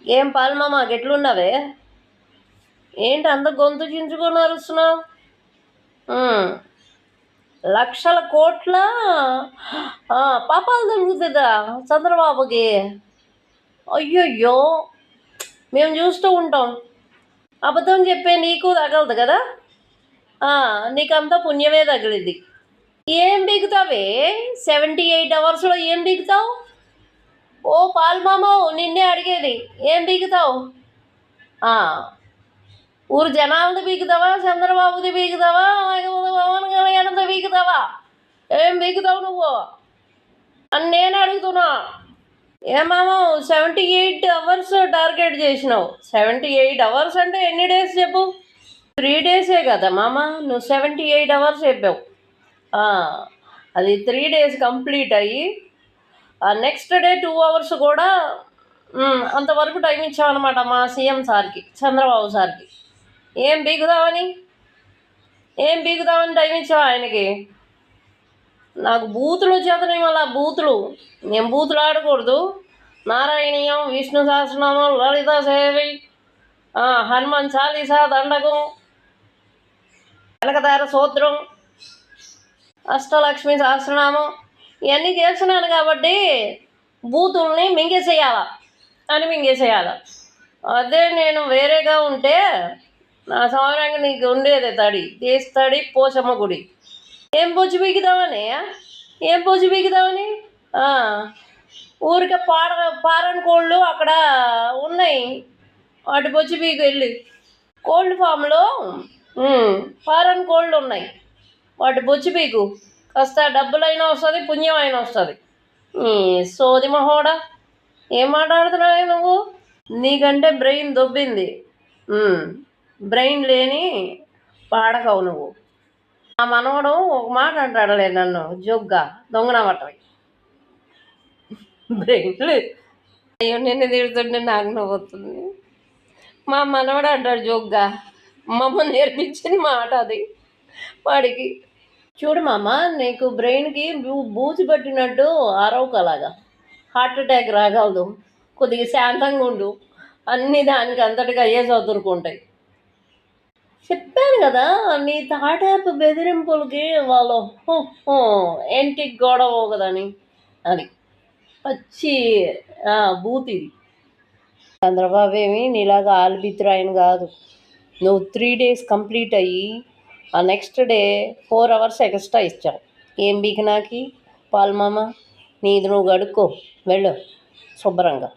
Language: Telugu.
ఏం పాల్మామ ఎట్లున్నావే? ఏంటి అంత గొంతు చించుకొని అరుస్తున్నావు? లక్షల కోట్ల పాపాలు తగ్గుతుందా చంద్రబాబుకి? అయ్యయ్యో, మేము చూస్తూ ఉంటాం. అబద్ధం చెప్పే నీకు తగలదు కదా? నీకంతా పుణ్యమే తగిలింది. ఏం బిగుతావే? 78 అవర్స్లో ఏం బిగుతావు? ఓ పాల్మామ, నిన్నే అడిగేది, ఏం బిగుతావు? ఊరు జనాలది బీకుతావా, చంద్రబాబుది బీకుతావా, లేకపోతే పవన్ కళ్యాణ్ది బీకుతావా? ఏం బీకుతావు నువ్వు అని నేను అడుగుతున్నా. ఏమామో 78 అవర్స్ టార్గెట్ చేసినావు. 78 అవర్స్ అంటే ఎన్ని డేస్ చెప్పు? 3 డేసే కదా మామ, నువ్వు 78 అవర్స్ చెప్పావు. అది 3 డేస్ కంప్లీట్ అయ్యి నెక్స్ట్ డే 2 అవర్స్ కూడా అంతవరకు టైం ఇచ్చామన్నమాట మా సీఎం సార్కి, చంద్రబాబు సార్కి. ఏం బీగుదామని టైం ఇచ్చావు ఆయనకి? నాకు బూతులు వచ్చేతనే, మళ్ళీ బూతులు. నేను బూతులు ఆడకూడదు. నారాయణీయం, విష్ణు సహస్రనామం, లలిత సేవి, హనుమాన్ చాలీసా, దండకం, కనకదార సూత్రం, అష్టలక్ష్మి సహస్రనామం ఇవన్నీ చేస్తున్నాను కాబట్టి బూతుల్ని మింగేసేయాల. అదే నేను వేరేగా ఉంటే నా సమరంగా నీకు ఉండేదే తీస్తడి పోచమ్మ గుడి. ఏం పొచ్చి పీకుదామని ఊరికే పారన్ కోళ్ళు అక్కడ ఉన్నాయి, వాటి పొచ్చి పీకు వెళ్ళి. కోల్డ్ ఫామ్లో ఫారెన్ కోళ్ళు ఉన్నాయి, వాటి బొచ్చి పీకు. కాస్త డబ్బులైనా వస్తుంది, పుణ్యం అయినా వస్తుంది. సోది మహోడా, ఏం మాట్లాడుతున్నావే నువ్వు? నీకంటే బ్రెయిన్ దొబ్బింది. బ్రెయిన్ లేని పాడకవు నువ్వు. ఆ మనవడు ఒక మాట అంటాడులే నన్ను జోగ్గా, దొంగన పట్టవి. బ్రెయిన్ లేదు. అయ్యో, నిన్ను తిడుతుంటే నాకు నవ్వుతుంది. మా మనవడు అంటాడు జోగ్గా, మమ్మ నేర్పించింది మాట అది వాడికి. చూడు మామ, నీకు బ్రెయిన్కి బూజు పట్టినట్టు అరవకలాగా హార్ట్ అటాక్ రాగలదు. కొద్దిగా శాంతంగా ఉండు, అన్నీ దానికి అంతటిగా అయ్యే చదువుకుంటాయి. చెప్పాను కదా, నీ తాటాపు బెదిరింపులకి వాళ్ళు ఏంటికి గొడవ కదని. అది పచ్చి బూతిది. చంద్రబాబు ఏమి నీలాగా ఆల్బిత్రాయని కాదు. నువ్వు 3 డేస్ కంప్లీట్ అయ్యి నెక్స్ట్ డే 4 అవర్స్ ఎక్స్ట్రా ఇచ్చావు. ఏం బీకినాకి పాల్మామ? నీది నువ్వు గడుక్కో, వెళ్ళు శుభ్రంగా.